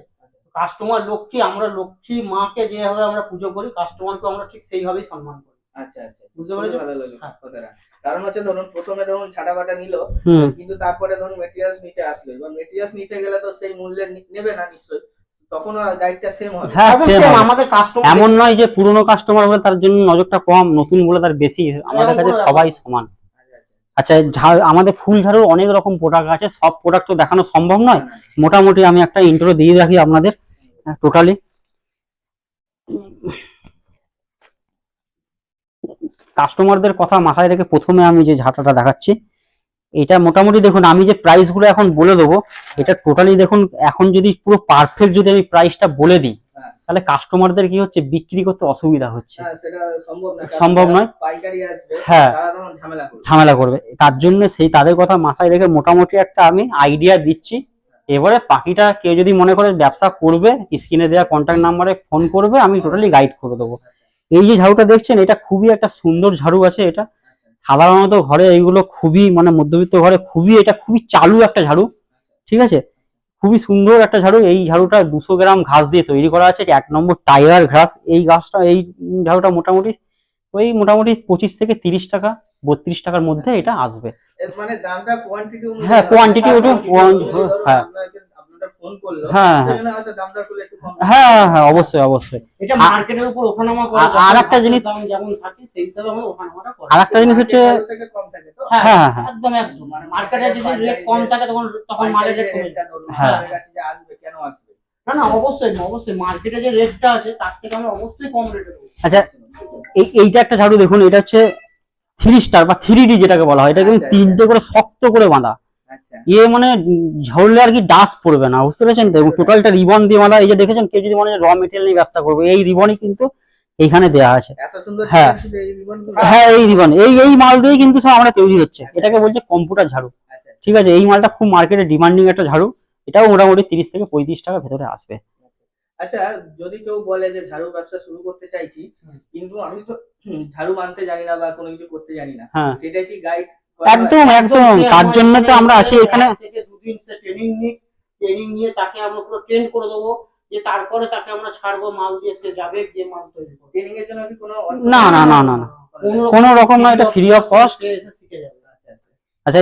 কাস্টমার লক্ষ্মী, আমরা লক্ষ্মী মাকে যেভাবে আমরা পুজো করি, কাস্টমারকে আমরা ঠিক সেইভাবেই সম্মান করি। আচ্ছা আচ্ছা, বুঝতে পেরেছো? ভালো লাগলো কথাটা। কারণ হচ্ছে ধরুন প্রথমে ধরুন ছাটা বাটা নিল, হুম কিন্তু তারপরে ধরুন মেটেরিয়ালস নিতে আসলো, এবার মেটেরিয়ালস নিতে গেলে তো সেই মূল্যে নেবে না নিশ্চয়ই, তখন গাইডটা সেম হবে। হ্যাঁ, একদম same same, হবে। আমাদের কাস্টমার এমন নয় যে পুরনো কাস্টমার বলে তার জন্য নজরটা কম, নতুন বলে তার বেশি। আমাদের কাছে কোনো সবাই সমান। আচ্ছা, আমাদের ফুল ঝাড়ুর অনেক রকম প্রোডাক্ট আছে, সব প্রোডাক্ট তো দেখানো সম্ভব নয়। মোটামুটি আমি একটা ইন্ট্রো দিয়ে রাখি আপনাদের টোটালি। কাস্টমারদের কথা মাথায় রেখে প্রথমে আমি যে ঝাঁটাটা দেখাচ্ছি, এটা মোটামুটি দেখুন, আমি যে প্রাইস গুলো এখন বলে দেবো, এটা টোটালি দেখুন, এখন যদি পুরো পারফেক্ট যদি আমি প্রাইসটা বলে দিই, তাহলে কাস্টমারদের কি হচ্ছে, বিক্রি করতে অসুবিধা হচ্ছে, সেটা সম্ভব না, সম্ভব নয়। পাইকারি আসবে, হ্যাঁ, তারা তখন ঝামেলা করবে। ঝামেলা করবে। তার জন্য সেই তাদের কথা মাথায় রেখে মোটামুটি একটা আমি আইডিয়া দিচ্ছি। এবারে বাকিটা কেউ যদি মনে করে ব্যবসা করবে, স্ক্রিনে দেওয়া কন্ট্যাক্ট নাম্বারে ফোন করবে, আমি টোটালি গাইড করে দেবো। এই যে ঝাড়ুটা দেখছেন, এটা খুবই একটা সুন্দর ঝাড়ু আছে। এটা সাধারণত ঘরে এইগুলো খুবই মানে মধ্যবিত্ত ঘরে খুবই এটা খুবই চালু একটা ঝাড়ু, ঠিক আছে। খুবই সুন্দর একটা ঝাড়ু। এই ঝাড়ুটা 200 গ্রাম ঘাস দিয়ে তৈরি করা আছে। এটা 1 নম্বর টাইগার ঘাস। এই ঘাসটা, এই ঝাড়ুটা মোটামুটি 25 থেকে 30 টাকা, 32 টাকার মধ্যে এটা আসবে। মানে দামটা কোয়ান্টিটি অনুযায়ী, হ্যাঁ, কোয়ান্টিটি ওটা, হ্যাঁ আপনাদের ফোন করলো, হ্যাঁ সেজন্য হয়তো দামটা একটু কম। হ্যাঁ হ্যাঁ, অবশ্যই অবশ্যই। এটা মার্কেটের উপর ওঠানামা করে। আর একটা জিনিস, দাম যেমন থাকে সেই হিসাবে আমরা ওঠানামাটা করি। আর একটা জিনিস হচ্ছে, মার্কেট থেকে কম থাকে তো। হ্যাঁ হ্যাঁ হ্যাঁ, একদম একদম, মানে মার্কেটে যদি রেট কম থাকে তখন মালের রেট কমে যায়। হ্যাঁ। আমাদের কাছে যে আসবে কেন আসবে? না না, অবশ্যই অবশ্যই, মার্কেটে যে রেটটা আছে তার থেকে আমরা অবশ্যই কম রেটে দেবো। আচ্ছা, এইটা একটা ঝাড়ু দেখুন, এটা হচ্ছে 3 স্টার বা 3D যেটাকে বলা হয়। এটা কিন্তু 3টে করে শক্ত করে বাঁধা। আচ্ছা মানে ঝরলে আর কি ডাস্ট পড়বে না, বুঝতে পেরেছেন তো। এবং টোটালটা রিবন দিয়ে বাঁধা। এই যে দেখেছেন, কেউ যদি মনে হয় র মেটেরিয়াল নিয়ে ব্যবসা করবে, এই রিবনই কিন্তু এইখানে দেওয়া আছে। এত সুন্দর হ্যাঁ। design ছিল এই রিবনগুলো। হ্যাঁ, এই রিবন, এই মাল দিয়ে কিন্তু সব আমরা তৈরি হচ্ছে। এটাকে বলছে কম্পিউটার ঝাড়ু, আচ্ছা ঠিক আছে। এই মালটা খুব মার্কেটে ডিমান্ডিং একটা ঝাড়ু। এটাও মোটামুটি 30 থেকে 35 টাকা ভেতরে আসবে। আচ্ছা, যদি কেউ বলে যে ঝাড়ু ব্যবসা শুরু করতে চাইছি, কিন্তু আমি তো ঝাড়ু মানতে জানি না বা কোনো কিছু করতে জানি না, হ্যাঁ, সেটা কি গাইড? একদম একদম, তার জন্য তো আমরা আছি এখানে। থেকে 2 দিন সে ট্রেনিং নিয়ে তাকে আমরা পুরো ট্রেন করে দেবো, যে তারপরে তাকে আমরা ছাড়বো, মাল দিয়ে সে যাবে, যে মাল তৈরি করবে। ট্রেনিং এর জন্য কি কোনো না না না না না, কোনো রকম না, এটা ফ্রি অফ কস্ট। সে এসে শিখে যাবে। আচ্ছা,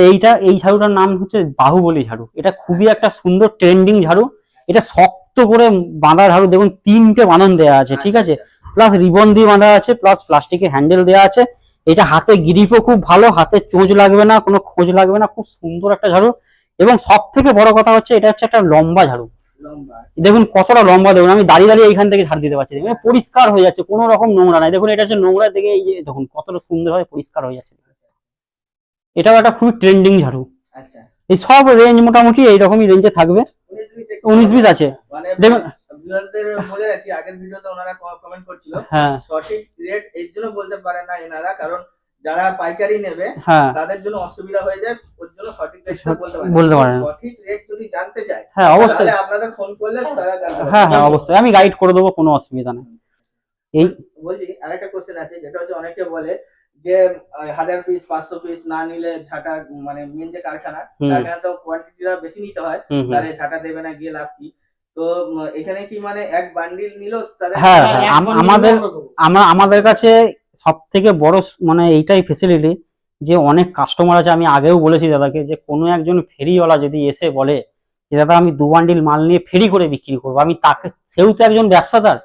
এই ঝাড়ুটার নাম হচ্ছে বাহুবলী ঝাড়ু। এটা খুবই একটা সুন্দর ট্রেন্ডিং ঝাড়ু। এটা শক্ত করে বাঁধা ঝাড়ু। দেখুন 3টে বাঁধন দেওয়া আছে, ঠিক আছে। প্লাস রিবন দিয়ে বাঁধা আছে, প্লাস প্লাস্টিকের হ্যান্ডেল দেওয়া আছে। এটা হাতে গ্রিপও খুব ভালো, হাতে চোঁচ লাগবে না, কোনো খোঁজ লাগবে না। খুব সুন্দর একটা ঝাড়ু। এবং সব থেকে বড় কথা হচ্ছে, এটা হচ্ছে একটা লম্বা ঝাড়ু। লম্বা? দেখুন কতটা লম্বা, দেখুন আমি দাঁড়িয়ে দাঁড়িয়ে এইখান থেকে ঝাড় দিতে পারছি। দেখুন পরিষ্কার হয়ে যাচ্ছে, কোনো রকম নোংরা নাই। দেখুন এটা হচ্ছে নোংরা দিকে, এই যে দেখুন কতটা সুন্দরভাবে পরিষ্কার হয়ে যাচ্ছে। এটাও একটা খুবই ট্রেন্ডিং ঝাড়ু। আচ্ছা, এই সব রেঞ্জ মোটামুটি এইরকমই রেঞ্জে থাকবে। 19-20 আছে। মানে দেখুন, ভিউয়ারদের বলে রাখছি, আগের ভিডিওতে ওনারা কমেন্ট করছিল হ্যাঁ সঠিক রেট এর জন্য বলতে পারে না এনারা, কারণ যারা পাইকারি নেবে হ্যাঁ, তাদের জন্য অসুবিধা হয়ে যায়, ওর জন্য সঠিক রেটটা বলতে পারে না। সঠিক রেট যদি জানতে চায়, হ্যাঁ অবশ্যই, তাহলে আপনাদের ফোন করলে তারা জানতে পারবে। হ্যাঁ হ্যাঁ অবশ্যই, আমি গাইড করে দেবো, কোনো অসুবিধা নেই। এই বলছি আরেকটা কোশ্চেন আছে, যেটা হচ্ছে অনেকে বলে যে 1000 পিস 500 পিস না নিলে ঝাঁটা, মানে মেন যে কারখানা, কারখানা তো কোয়ান্টিটিটা বেশি নিতে হয়, তাহলে ঝাঁটা দেবে না, গিয়ে লাভ কি? তো এখানে কি মানে এক বান্ডিল নিলেও তাদের? হ্যাঁ, আমাদের কাছে সব থেকে বড় মানে এইটাই ফেসিলিটি, যে অনেক কাস্টমার আছে। আমি আগেও বলেছি দাদাকে, যে কোনো একজন ফেরিওয়ালা যদি এসে বলে যে দাদা আমি 2 বান্ডিল মাল নিয়ে ফেরি করে বিক্রি করবো, আমি তাকে, সেও তো একজন ব্যবসাদার,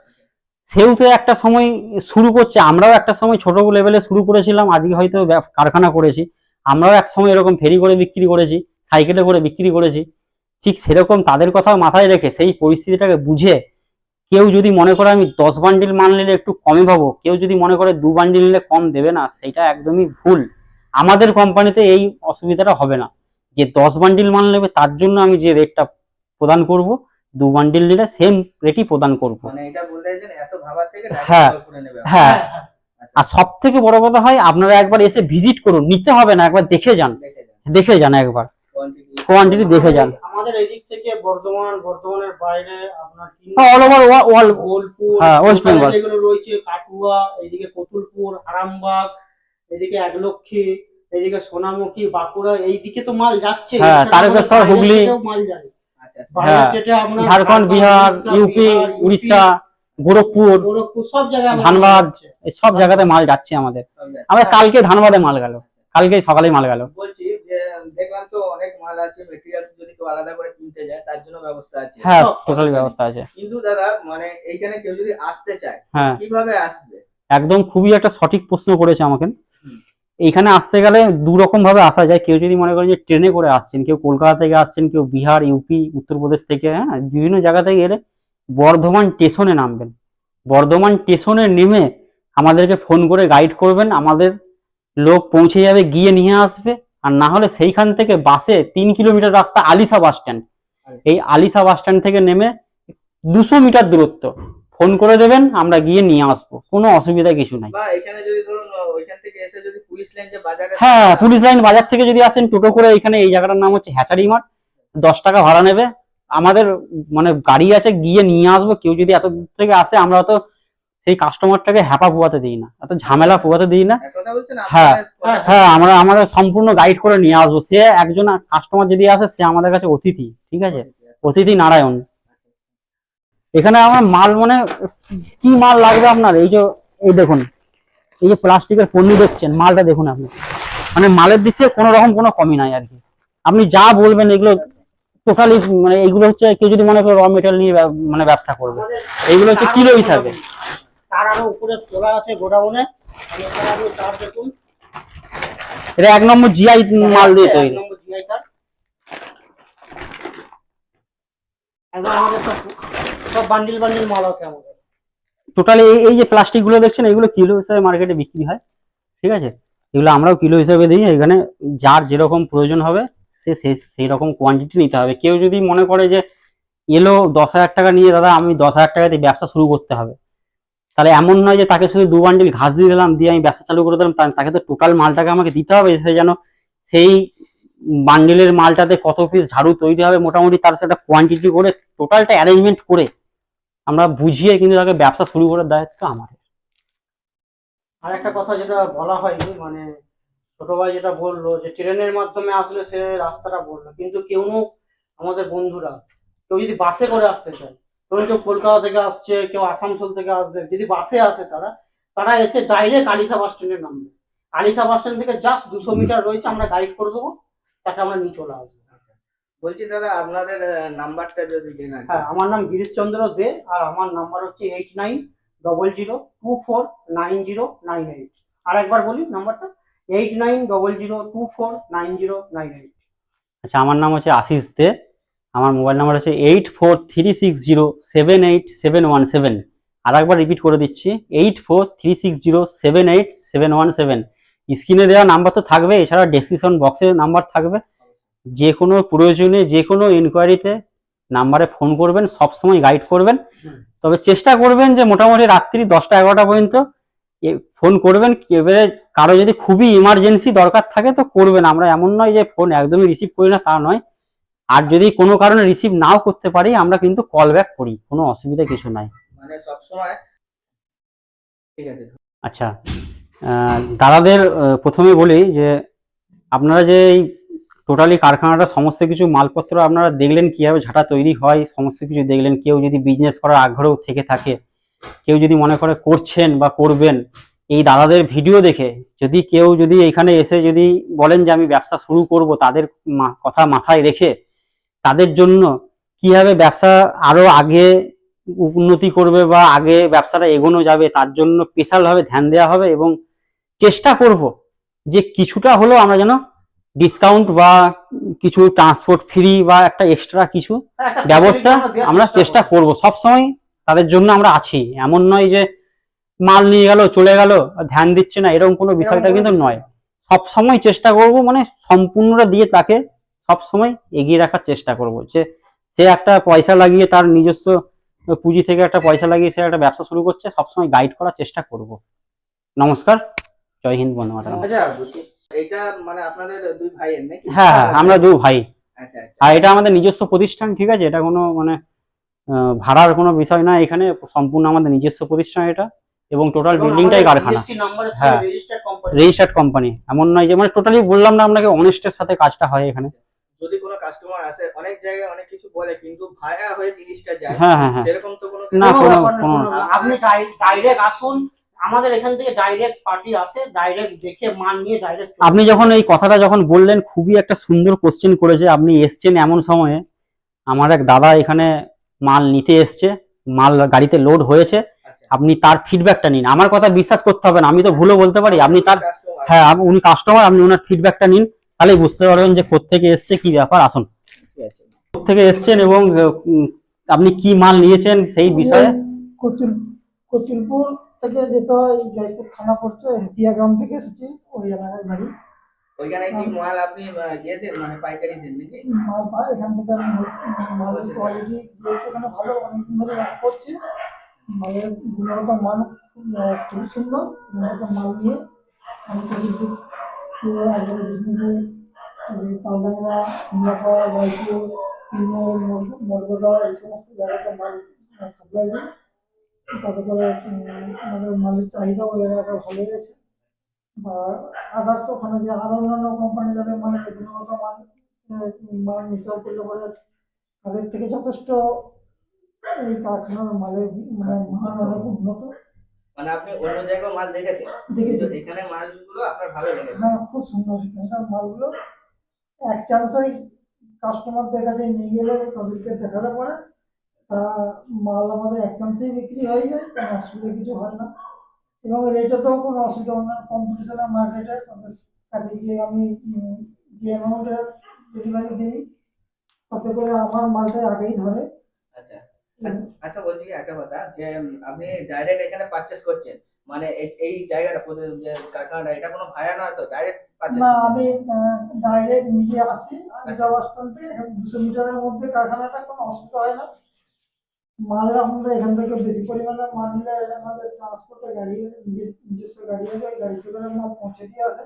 সেও তো একটা সময় শুরু করছে, আমরাও একটা সময় ছোট লেভেলে শুরু করেছিলাম, আজকে হয়তো কারখানা করেছি। আমরাও এক সময় এরকম ফেরি করে বিক্রি করেছি, সাইকেলে করে বিক্রি করেছি। ঠিক সেরকম তাদের কথাও মাথায় রেখে সেই পরিস্থিতিটাকে বুঝে কেউ যদি মনে করে আমি 10 বান্ডিল মাল নিলে একটু কমে পাবো, কেউ যদি মনে করে 2 বান্ডিল নিলে কম দেবে না, সেটা একদমই ভুল। আমাদের কোম্পানিতে এই অসুবিধাটা হবে না যে 10 বান্ডিল মাল নেবে তার জন্য আমি যে রেটটা প্রদান করব, 2 বান্ডিল নিলে সেম রেটই প্রদান করব। মানে এটা বলতে চাইছেন এত ভাবার থেকে হ্যাঁ, ডাইরেক্ট কল করে নেবে। হ্যাঁ। আচ্ছা, আর সব থেকে বড় কথা হয় আপনারা একবার এসে ভিজিট করুন, নিতে হবে না, একবার দেখে যান, দেখে যান দেখে যান একবার, কোয়ান্টিটি। কোয়ান্টিটি দেখে যান। আমাদের এই দিক থেকে বর্ধমানের বাইরে আপনার অল ওভার ওয়াল, বোলপুর, হ্যাঁ, ওয়েস্ট বেঙ্গল। যেগুলো রয়েছে কাটুয়া, এইদিকে কতুলপুর, আরামবাগ, এদিকে একলক্ষী, এইদিকে সোনামুখী, বাঁকুড়া, এইদিকে তো মাল যাচ্ছে। হ্যাঁ, এছাড়া তারকেশ্বর, আমাদের হুগলি, বাইরের স্টেটেও মাল যায়। আচ্ছা, বাইরের হ্যাঁ, স্টেটে আপনার ঝাড়খণ্ড, বিহার, ইউপি, উড়িষ্যা, গোরখপুর, গোরখপুর সব জায়গায় আমাদের ধানবাদ, যাচ্ছে। এই সব জায়গাতে মাল যাচ্ছে আমাদের। সব জায়গায়। আমরা কালকে ধানবাদে মাল গেল, কালকে সকালে মাল গেল। বলছি যে দেখলাম তো অনেক মাল আছে, মেটেরিয়ালস যদি কেউ আলাদা করে কিনতে যায় তার জন্য ব্যবস্থা আছে। হ্যাঁ, সব টোটালি ব্যবস্থা আছে। কিন্তু দাদা মানে এইখানে কেউ যদি আসতে চায় হ্যাঁ, কিভাবে আসবে? একদম খুবই একটা সঠিক প্রশ্ন করেছে আমাকে। হুম। এইখানে আসতে গেলে দু রকম ভাবে আসা যায়। কেউ যদি মনে করেন যে ট্রেনে করে আসছেন, কেউ কলকাতা থেকে আসছেন, কেউ বিহার, ইউপি, উত্তরপ্রদেশ থেকে, হ্যাঁ, বিভিন্ন জায়গা থেকে এলে বর্ধমান স্টেশনে নামবেন। বর্ধমান স্টেশনে নেমে আমাদেরকে ফোন করে গাইড করবেন, আমাদের লোক পৌঁছে যাবে, গিয়ে নিয়ে আসবে। আর না হলে সেইখান থেকে বাসে 3 কিলোমিটার রাস্তা আলিশা বাস স্ট্যান্ড, এই আলিশা বাস স্ট্যান্ড থেকে নেমে 200 মিটার দূরত্ব, ফোন করে দেবেন, আমরা গিয়ে নিয়ে আসবো, কোনো অসুবিধা কিছু নাই। বা এখানে যদি ধরুন ওইখান থেকে এসে যদি পুলিশ লাইন যে বাজারে, হ্যাঁ, পুলিশ লাইন বাজার থেকে যদি আসেন টোটো করে, এখানে এই জায়গাটার নাম হচ্ছে হ্যাচারি মাঠ, 10 টাকা ভাড়া নেবে। আমাদের মানে গাড়ি আছে, গিয়ে নিয়ে আসবো। কেউ যদি এত দূর থেকে আসে, আমরা তো সেই কাস্টমারটাকে হ্যাপা পোয়াতে দিই না, এত ঝামেলা পোয়াতে দিই না। কথা বলছেন হ্যাঁ, আপনাদের হ্যাঁ, আমরা আমাদের সম্পূর্ণ গাইড করে নিয়ে আসবো। সে একজন কাস্টমার যদি আসে, সে আমাদের কাছে অতিথি, ঠিক আছে, অতিথি নারায়ণ। এখানে আমার মাল মানে কি মাল লাগবে আপনার, এই যে এই দেখুন, এই যে প্লাস্টিকের পণ্য দেখছেন, মালটা দেখুন আপনি, মানে মালের দিক থেকে কোনো রকম কোনো কমি নাই আর কি। আপনি যা বলবেন এগুলো টোটালি, মানে এইগুলো হচ্ছে কেউ যদি মনে করে র মেটেরিয়াল নিয়ে মানে ব্যবসা করবে, এইগুলো হচ্ছে কিলো হিসাবে। তার আরো উপরে তোলা আছে গোডাউনে, এখানে আপনি তার দেখুন, এটা 1 নম্বর জিআই মাল দিয়ে তৈরি। 1 নম্বর GI তার। একদম আমাদের সব বান্ডিল মাল আছে আমাদের। টোটালি এই যে প্লাস্টিক গুলো দেখছেন, এগুলো কিলো হিসাবে মার্কেটে বিক্রি হয়, ঠিক আছে। এগুলো আমরাও কিলো হিসাবে দিই। এখানে যার যেরকম প্রয়োজন হবে সে সেই রকম কোয়ান্টিটি নিতে হবে। কেউ যদি মনে করে যে এলো 10,000 টাকা নিয়ে, দাদা আমি 10,000 টাকা দিয়ে ব্যবসা শুরু করতে হবে, তাহলে এমন নয় যে তাকে শুধু 2 বান্ডিল ঘাস দিয়ে দিলাম, দিয়ে আমি ব্যবসা চালু করে দিলাম। তাকে তো টোটাল মালটাকে আমাকে দিতে হবে, সে যেন সেই বান্ডিলের মালটাতে কত পিস ঝাড়ু তৈরি হবে মোটামুটি তার সেটা কোয়ান্টিটি করে, টোটালটা অ্যারেঞ্জমেন্ট করে আমরা বুঝিয়ে কিন্তু তাকে ব্যবসা শুরু করার দায়িত্ব আমাদের। আর একটা কথা যেটা বলা হয়নি, মানে ছোট ভাই যেটা বললো যে ট্রেনের মাধ্যমে আসলে সে রাস্তাটা বললো, কিন্তু কেউ আমাদের বন্ধুরা কেউ যদি বাসে করে আসতে চায়, ধরুন কেউ কলকাতা থেকে আসছে, কেউ আসানসোল থেকে আসবে, যদি বাসে আসে তারা এসে ডাইরেক্ট আলিশা বাস স্ট্যান্ডে নামবে। আলিশা বাস স্ট্যান্ড থেকে জাস্ট 200 মিটার রয়েছে, আমরা গাইড করে দেবো, তাকে আমরা নিয়ে চলে আসবো। বলছি দাদা আপনাদের নাম্বারটা যদি দেন। হ্যাঁ, আমার নাম গিরিশ চন্দ্র দে, আর আমার নাম্বার হচ্ছে 8900249098। আর একবার বলি নাম্বারটা, 8900249098। আচ্ছা, আমার নাম হচ্ছে আশিস দে, আমার মোবাইল নাম্বার হচ্ছে 8436078717। আর একবার রিপিট করে দিচ্ছি, 8436078717। স্ক্রিনে দেওয়া নাম্বার তো থাকবে, এছাড়া ডেসক্রিপশন বক্সে নাম্বার থাকবে। যে কোনো প্রয়োজনে, যে কোনো ইনকোয়ারিতে নাম্বারে ফোন করবেন, সবসময় গাইড করবেন। তবে চেষ্টা করবেন যে মোটামুটি রাত্রি 10টা-11টা পর্যন্ত ফোন করবেন। এবারে কারো যদি খুবই ইমার্জেন্সি দরকার থাকে তো করবেন, আমরা এমন নয় যে ফোন একদমই রিসিভ করি না, তা নয়। আর যদি কোনো কারণে রিসিভ নাও করতে পারি, আমরা কিন্তু কল ব্যাক করি, কোনো অসুবিধা কিছু নাই। মানে সব সময় ঠিক আছে। আচ্ছা, দাদাদের প্রথমে বলি যে আপনারা যে এই টোটালি কারখানাটা সমস্ত কিছু মালপত্র আপনারা দেখলেন, কিভাবে ঝাঁটা তৈরি হয়, সমস্ত কিছু দেখলেন। কেউ যদি বিজনেস করার আগ্রহ থেকে থাকে, কেউ যদি মনে করে করছেন বা করবেন, এই দাদাদের ভিডিও দেখে যদি কেউ যদি এখানে এসে যদি বলেন যে আমি ব্যবসা শুরু করব, তাদের কথা মাথায় রেখে তাদের জন্য কিভাবে ব্যবসা আরো আগে উন্নতি করবে বা আগে ব্যবসাটা এগোনো যাবে, তার জন্য স্পেশাল ভাবে ধ্যান দেওয়া হবে এবং চেষ্টা করব যে কিছুটা হলেও আমরা যেন ডিসকাউন্ট বা কিছু ট্রান্সপোর্ট ফ্রি বা একটা এক্সট্রা কিছু একটা ব্যবস্থা facility দেওয়ার আমরা চেষ্টা করব। সব সময় তাদের জন্য আমরা আছি, এমন নয় যে মাল নিয়ে গেল চলে গেল ধ্যান দিচ্ছে না, এরকম কোনো বিষয়টা কোনো কিন্তু বিষয় নয়। সব সময় চেষ্টা করব মানে সম্পূর্ণটা দিয়ে তাকে সব সময় এগিয়ে রাখার চেষ্টা করব, যে সে একটা পয়সা লাগিয়ে তার নিজস্ব পুঁজি থেকে একটা পয়সা লাগিয়ে সে একটা ব্যবসা শুরু করছে, সবসময় গাইড করার চেষ্টা করব। নমস্কার, জয় হিন্দ, বন্দে মাতরম। আচ্ছা এটা মানে আপনাদের দুই ভাইয়ের নাকি? হ্যাঁ হ্যাঁ, আমরা দু ভাই। আচ্ছা আচ্ছা। আর এটা আমাদের নিজস্ব প্রতিষ্ঠান, ঠিক আছে, এটা কোনো মানে ভাড়ার কোনো বিষয় না, এখানে সম্পূর্ণ আমাদের নিজস্ব প্রতিষ্ঠান এটা, এবং টোটাল বিল্ডিংটাই কারখানা। জিএসটি নাম্বারের হ্যাঁ। সাথে রেজিস্টার্ড কোম্পানি। রেজিস্টার্ড কোম্পানি, এমন নয় যে মানে টোটালি বললাম না আপনাকে, অনেস্টের সাথে কাজটা হয় এখানে। যদি কোনো কাস্টমার আসে অনেক জায়গায় অনেক কিছু বলে কিন্তু ভায়া হয়ে জিনিসটা যায়, হ্যাঁ হ্যাঁ হ্যাঁ, সেরকম তো কোনো না, কোনো কোনো- ব্যাপার না, কোনো- কোনো ব্যাপার না। আপনি ডাইরেক্ট আসুন, আমাদের এখান থেকে ডাইরেক্ট পার্টি আসে, ডাইরেক্ট দেখে মাল নিয়ে ডাইরেক্ট। আপনি যখন এই কথাটা যখন বললেন, খুবই একটা সুন্দর কোশ্চেন করেছে। আপনি এসছেন এমন সময়ে, আমার এক দাদা এখানে মাল নিতে এসছে, মাল গাড়িতে লোড হয়েছে, আচ্ছা আপনি তার ফিডব্যাকটা নিন। আমার কথা বিশ্বাস করতে হবে না, আমি তো ভুলও বলতে পারি, আপনি তার, কাস্টমার। হ্যাঁ উনি কাস্টমার, আপনি ওনার ফিডব্যাকটা নিন, তাহলেই বুঝতে পারবেন যে কোত্থেকে এসছে, কি ব্যাপার। আসুন, ঠিক আছে। কোত্থেকে এসছেন এবং আপনি কি মাল নিয়েছেন সেই বিষয়ে। কতুলপুর থেকে যেতে হয়, জয়পুর থানা পড়ছে, হেতিয়া গ্রাম থেকে এসেছি, ওই এলাকায় বাড়ি। ওইখানে কি মাল আপনি ইয়ে দেন মানে পাইকারি দেন নাকি? মাল পাই এখান থেকে, আমি মালের কোয়ালিটি যেহেতু এখানে ভালো, অনেকদিন ধরে ব্যবসা করছি, মালের গুণগত মান খুবই সুন্দর। গুণগত মাল নিয়ে আমি কতুলপুর একবারে বিষ্ণুপুর, তালডাংরা, সিমলাপাড়া, রায়পুর, তিরমল, মর্যাদা, এই সমস্ত জায়গাতে মাল সাপ্লাই দিই। তাতে করে আমাদের মালের চাহিদা ওই এলাকায় ভালোই আছে। বা আদার্স ওখানে যে আরো অন্যান্য কোম্পানি যাদের মানে গুণগত মান মান হিসাব করলে পরে তাদের থেকে যথেষ্ট এই কারখানার মালের মানে মান অনেক উন্নত। মানে আপনি অন্য জায়গায় মাল দেখেছেন, দেখেছি। কিন্তু এখানে মালগুলো আপনার ভালো লেগেছে। হ্যাঁ, খুব সুন্দর এখানকার মালগুলো। এক চান্সেই কাস্টমারদের কাছে নিয়ে গেলে, তাদেরকে দেখালে পরে তারা মাল আমাদের এক চান্সেই বিক্রি হয়ে যায়, কোনো অসুবিধা কিছু হয় না। এবং রেটেতেও কোনো অসুবিধা হয় না। কম্পিটিশনের মার্কেটে তাদের কাছে গিয়ে আমি যে অ্যামাউন্টের ডেলিভারি দিই, তাতে করে আমার মালটা আগেই ধরে। আচ্ছা আচ্ছা, বলছি কি একটা কথা, যে আপনি ডাইরেক্ট এখানে পারচেজ করছেন মানে এই জায়গাটা যে কারখানাটা, এটা কোনো ভাড়া নয় তো, ডাইরেক্ট পারচেজ না, করছেন? আমি ডাইরেক্ট নিজে আসি আলিশা বাস স্ট্যান্ড থেকে, 200 মিটারের মধ্যে কারখানাটা, কোনো অসুবিধা হয় না। মাল আমাদের এখান থেকে বেশি পরিমাণে মাল নিলে আমাদের ট্রান্সপোর্টের গাড়ি আছে, নিজস্ব গাড়ি আছে, ওই গাড়িতে করে মাল পৌঁছে দিয়ে আসে।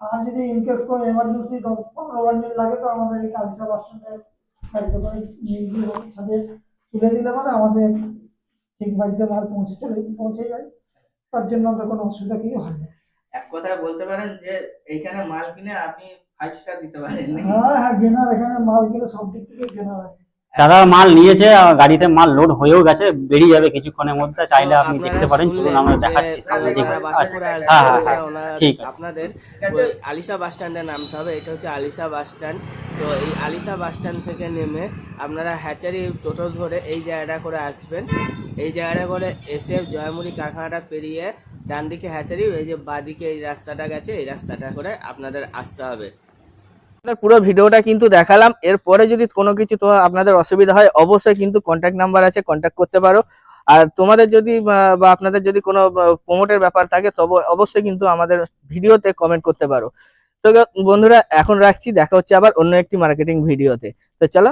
আর যদি ইনকেস কোনো এমার্জেন্সি 10-15 বান্ডিল লাগে, তো আমাদের এই আলিশা বাস স্ট্যান্ডে গাড়িতে করে নিয়ে গিয়ে ছাদে তুলে দিলে মানে আমাদের ঠিক বাড়িতে মাল পৌঁছে যায়। তার জন্য আমাদের কোনো অসুবিধা কিছু হয় না। এক কথায় বলতে পারেন যে এইখানে মাল কিনে আপনি 5 স্টার দিতে পারেন নাকি? হ্যাঁ হ্যাঁ, গেনার এখানে মাল কিনে সব দিক থেকে গেনার আছে। দাদা মাল নিয়েছে, গাড়িতে মাল লোড হয়েও গেছে, বেরিয়ে যাবে কিছুক্ষণের মধ্যে, চাইলে আপনি দেখতে পারেন, চলুন আমরা দেখাচ্ছি সামনে দিকে। হ্যাঁ হ্যাঁ হ্যাঁ, ঠিক আছে। আপনাদের আলিশা বাস স্ট্যান্ডে নামতে হবে। এটা হচ্ছে আলিশা বাস স্ট্যান্ড। তো এই আলিশা বাস স্ট্যান্ড থেকে নেমে আপনারা হ্যাচারি টোটো ধরে এই জায়গাটা করে আসবেন। এই জায়গাটা করে এসে জয়মুড়ি কারখানাটা পেরিয়ে ডান দিকে হ্যাচারি, এই যে বাঁদিকে এই রাস্তাটা গেছে, এই রাস্তাটা করে আপনাদের আসতে হবে। আপনাদের পুরো ভিডিওটা কিন্তু দেখালাম। এরপরে যদি কোনো কিছু তো আপনাদের অসুবিধা হয়, অবশ্যই কিন্তু কন্ট্যাক্ট নাম্বার আছে, কন্ট্যাক্ট করতে পারো। আর তোমাদের যদি বা আপনাদের যদি কোনো প্রমোটের ব্যাপার থাকে, তবে অবশ্যই কিন্তু আমাদের ভিডিওতে কমেন্ট করতে পারো। তো বন্ধুরা এখন রাখছি, দেখা হচ্ছে আবার অন্য একটি মার্কেটিং ভিডিওতে। তো চলো।